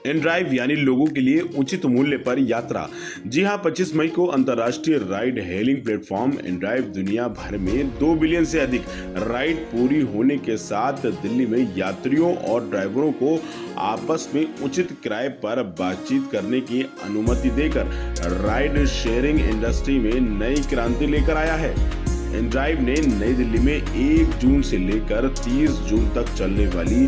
InDrive यानी लोगों के लिए उचित मूल्य पर यात्रा। जी हां, 25 मई को अंतर्राष्ट्रीय राइड हेलिंग प्लेटफॉर्म इनड्राइव दुनिया भर में 2 बिलियन से अधिक राइड पूरी होने के साथ दिल्ली में यात्रियों और ड्राइवरों को आपस में उचित किराए पर बातचीत करने की अनुमति देकर राइड शेयरिंग इंडस्ट्री में नई क्रांति लेकर आया है। इनड्राइव ने नई दिल्ली में 1 जून से लेकर 30 जून तक चलने वाली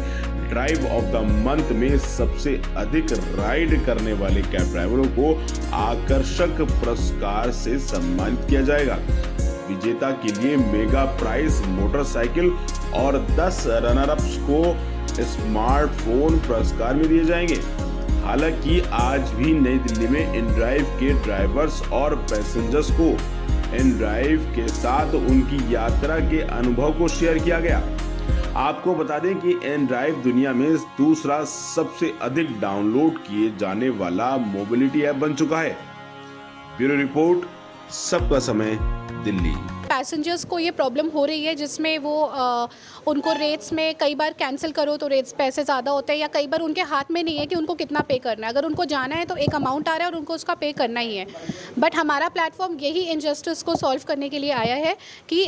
ड्राइव ऑफ द मंथ में सबसे अधिक राइड करने वाले कैब ड्राइवरों को आकर्षक पुरस्कार से सम्मानित किया जाएगा। विजेता के लिए मेगा प्राइज मोटरसाइकिल और 10 रनर-अप्स को स्मार्टफोन पुरस्कार में दिए जाएंगे। हालांकि आज भी नई दिल्ली में इनड्राइव के ड्राइवर्स और पैसेंजर्स को इनड्राइव के साथ उनकी यात्रा के अनुभव को शेयर किया गया। आपको बता दें कि इनड्राइव दुनिया में दूसरा सबसे अधिक डाउनलोड किए जाने वाला मोबिलिटी ऐप बन चुका है। ब्यूरो रिपोर्ट, सबका समय, दिल्ली। पैसेंजर्स को ये प्रॉब्लम हो रही है जिसमें वो उनको रेट्स में कई बार कैंसिल करो तो रेट्स पैसे ज़्यादा होते हैं, या कई बार उनके हाथ में नहीं है कि उनको कितना पे करना है। अगर उनको जाना है तो एक अमाउंट आ रहा है और उनको उसका पे करना ही है। बट हमारा प्लेटफॉर्म यही इनजस्टिस को सॉल्व करने के लिए आया है कि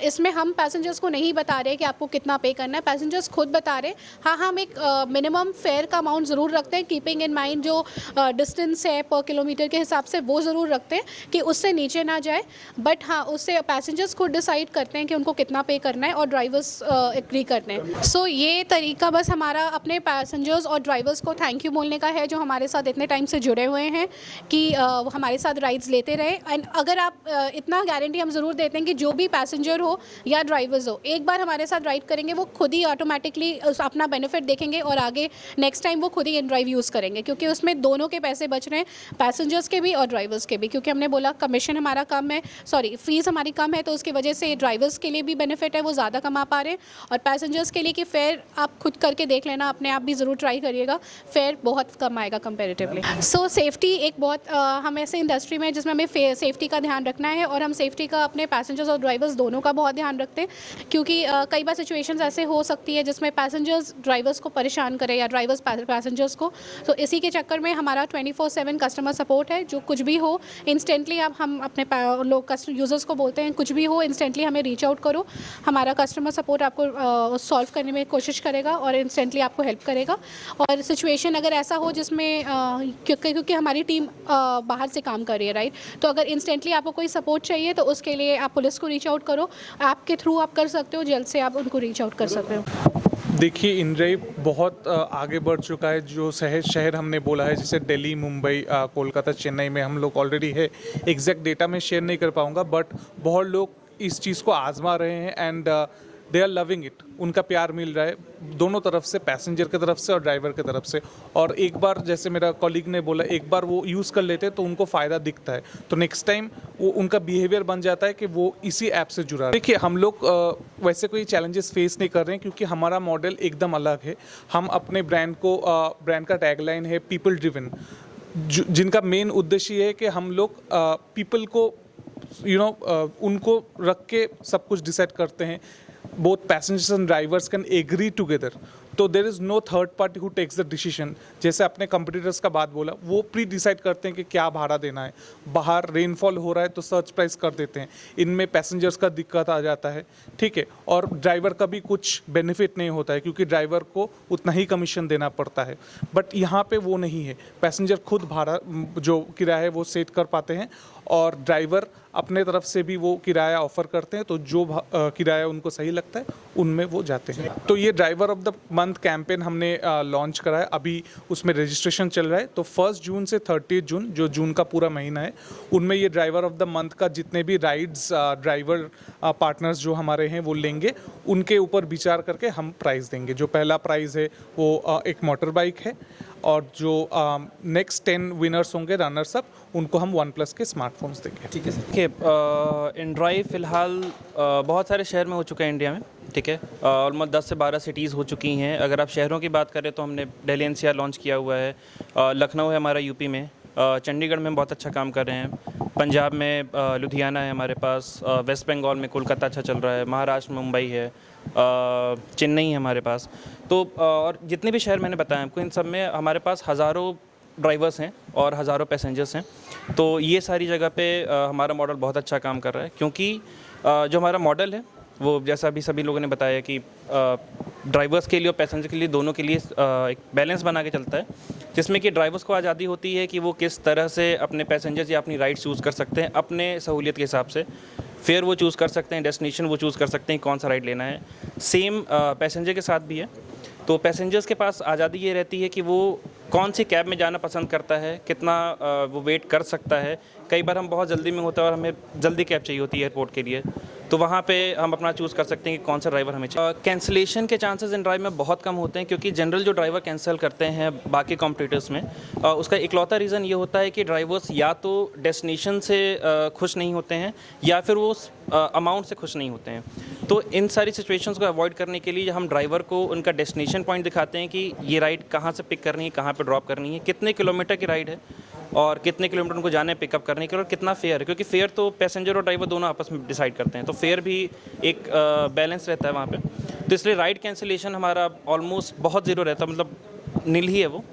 इसमें हम पैसेंजर्स को नहीं बता रहे कि आपको कितना पे करना है, पैसेंजर्स खुद बता रहे। हाँ, हम एक मिनिमम फेयर का अमाउंट ज़रूर रखते हैं, कीपिंग इन माइंड जो डिस्टेंस है पर किलोमीटर के हिसाब से वो ज़रूर रखते हैं कि उससे नीचे ना जाए। बट हाँ, उससे पैसेंजर्स खुद डिसाइड करते हैं कि उनको कितना पे करना है और ड्राइवर्स एग्री करते हैं। सो ये तरीका बस हमारा अपने पैसेंजर्स और ड्राइवर्स को थैंक यू बोलने का है जो हमारे साथ इतने टाइम से जुड़े हुए हैं कि हमारे साथ राइड्स लेते रहे। एंड अगर आप इतना गारंटी हम ज़रूर देते हैं कि जो भी पैसेंजर हो या ड्राइवर्स हो, एक बार हमारे साथ राइड करेंगे वो खुद ही ऑटोमेटिकली अपना बेनिफिट देखेंगे और आगे नेक्स्ट टाइम वो खुद ही इनड्राइव यूज़ करेंगे, क्योंकि उसमें दोनों के पैसे बच रहे हैं, पैसेंजर्स के भी और ड्राइवर्स के भी। क्योंकि हमने बोला कमीशन हमारा कम है, फीस हमारी कम है, तो उसकी वजह से ड्राइवर्स के लिए भी बेनिफिट है, वो ज़्यादा कमा पा रहे हैं। और पैसेंजर्स के लिए कि फेयर आप खुद करके देख लेना, अपने आप भी ज़रूर ट्राई करिएगा, फेयर बहुत कम आएगा कंपेरेटिवली। सो सेफ्टी एक बहुत हम ऐसे इंडस्ट्री में जिसमें हमें सेफ्टी का ध्यान रखना है, और हम सेफ्टी का अपने पैसेंजर्स और ड्राइवर्स दोनों का बहुत ध्यान रखते हैं। क्योंकि कई बार सिचुएशंस ऐसे हो सकती है जिसमें पैसेंजर्स ड्राइवर्स को परेशान करें या ड्राइवर्स पैसेंजर्स को। तो इसी के चक्कर में हमारा 24/7 कस्टमर सपोर्ट है। जो कुछ भी हो इंस्टेंटली हम अपने लोग यूज़र्स को बोलते हैं, कुछ भी हो इंस्टेंटली हमें रीच आउट करो। हमारा कस्टमर सपोर्ट आपको सॉल्व करने में कोशिश करेगा और इंस्टेंटली आपको हेल्प करेगा। और सिचुएशन अगर ऐसा हो जिसमें क्योंकि हमारी टीम बाहर से काम कर रही है, राइट, तो अगर इंस्टेंटली आपको कोई सपोर्ट चाहिए तो उसके लिए आप पुलिस को रीच आउट करो, ऐप के थ्रू आप कर सकते हो, जल्द से आप उनको रीच आउट कर सकते हो। देखिए, इनड्राइव बहुत आगे बढ़ चुका है। जो शहर हमने बोला है, जैसे दिल्ली, मुंबई, कोलकाता, चेन्नई में हम लोग ऑलरेडी है। एग्जैक्ट डेटा में शेयर नहीं कर पाऊँगा, बट बहुत लोग इस चीज़ को आजमा रहे हैं and they are loving it. उनका प्यार मिल रहा है दोनों तरफ से, पैसेंजर की तरफ से और ड्राइवर की तरफ से। और एक बार जैसे मेरा कॉलीग ने बोला, एक बार वो यूज़ कर लेते हैं तो उनको फ़ायदा दिखता है, तो नेक्स्ट टाइम वो उनका बिहेवियर बन जाता है कि वो इसी ऐप से जुड़ा है। देखिए, हम लोग वैसे कोई चैलेंजेस फेस नहीं कर रहे हैं, क्योंकि हमारा मॉडल एकदम अलग है। हम अपने ब्रांड का टैगलाइन है पीपल ड्रिवन, जिनका मेन उद्देश्य है कि हम लोग पीपल को उनको रख के सब कुछ डिसाइड करते हैं। Both passengers and drivers can agree together. तो there is no third party who takes the decision. जैसे अपने कंपटीटर्स का बात बोला, वो प्री डिसाइड करते हैं कि क्या भाड़ा देना है। बाहर रेनफॉल हो रहा है तो सर्च प्राइस कर देते हैं, इनमें पैसेंजर्स का दिक्कत आ जाता है, ठीक है। और ड्राइवर का भी कुछ बेनिफिट नहीं होता है, क्योंकि ड्राइवर को उतना ही कमीशन देना पड़ता है। बट यहाँ पे वो नहीं है, पैसेंजर खुद भाड़ा जो किराया है वो सेट कर पाते हैं, और ड्राइवर अपने तरफ से भी वो किराया ऑफर करते हैं। तो जो किराया उनको सही लगता है उनमें वो जाते हैं। तो ये driver of the month campaign हमने लॉन्च करा है, अभी उसमें रजिस्ट्रेशन चल रहा है। तो 1 जून से 30 जून, जो जून का पूरा महीना है, उनमें ये ड्राइवर ऑफ द मंथ का जितने भी राइड्स ड्राइवर पार्टनर्स जो हमारे हैं वो लेंगे, उनके ऊपर विचार करके हम प्राइज़ देंगे। जो पहला प्राइज़ है वो एक मोटर बाइक है, और जो नेक्स्ट 10 विनर्स होंगे, रनर्स अप, उनको हम OnePlus के स्मार्टफोन्स देंगे। ठीक है सर। देखिए, इनड्राइव फ़िलहाल बहुत सारे शहर में हो चुका है इंडिया में, ठीक है। ऑलमोस्ट 10 से 12 सिटीज़ हो चुकी हैं। अगर आप शहरों की बात करें तो हमने दिल्ली NCR लॉन्च किया हुआ है, लखनऊ है हमारा यूपी में, चंडीगढ़ में हम बहुत अच्छा काम कर रहे हैं, पंजाब में लुधियाना है हमारे पास, वेस्ट बंगाल में कोलकाता अच्छा चल रहा है, महाराष्ट्र में मुंबई है, चेन्नई है हमारे पास। तो और जितने भी शहर मैंने बताया आपको, इन सब में हमारे पास हज़ारों ड्राइवर्स हैं और हज़ारों पैसेंजर्स हैं। तो ये सारी जगह पे हमारा मॉडल बहुत अच्छा काम कर रहा है, क्योंकि जो हमारा मॉडल है वो जैसा अभी सभी लोगों ने बताया कि ड्राइवर्स के लिए और पैसेंजर के लिए, दोनों के लिए एक बैलेंस बना के चलता है, जिसमें कि ड्राइवर्स को आज़ादी होती है कि वो किस तरह से अपने पैसेंजर्स या अपनी राइड चूज़ कर सकते हैं अपने सहूलियत के हिसाब से। फेयर वो चूज़ कर सकते हैं, डेस्टिनेशन वो चूज़ कर सकते हैं कौन सा राइड लेना है। सेम पैसेंजर के साथ भी है। तो पैसेंजर्स के पास आज़ादी ये रहती है कि वो कौन सी कैब में जाना पसंद करता है, कितना वो वेट कर सकता है। कई बार हम बहुत जल्दी में होता है और हमें जल्दी कैब चाहिए होती है एयरपोर्ट के लिए, तो वहाँ पे हम अपना चूज़ कर सकते हैं कि कौन सा ड्राइवर हमें चाहिए। कैंसिलेशन के चांसेस इन ड्राइव में बहुत कम होते हैं, क्योंकि जनरल जो ड्राइवर कैंसिल करते हैं बाकी कॉम्पिटिटर्स में, उसका इकलौता रीज़न ये होता है कि ड्राइवर्स या तो डेस्टिनेशन से खुश नहीं होते हैं या फिर वो अमाउंट से खुश नहीं होते हैं। तो इन सारी सिचुएशंस को अवॉइड करने के लिए हम ड्राइवर को उनका डेस्टिनेशन पॉइंट दिखाते हैं कि ये राइड कहाँ से पिक करनी है, कहाँ पर ड्रॉप करनी है, कितने किलोमीटर की राइड है और कितने किलोमीटर उनको जाना है पिकअप करने के लिए, और कितना फेयर है, क्योंकि फेयर तो पैसेंजर और ड्राइवर दोनों आपस में डिसाइड करते हैं। तो फेयर भी एक बैलेंस रहता है वहाँ पे। तो इसलिए राइड कैंसिलेशन हमारा ऑलमोस्ट बहुत ज़ीरो रहता है, मतलब नील ही है वो।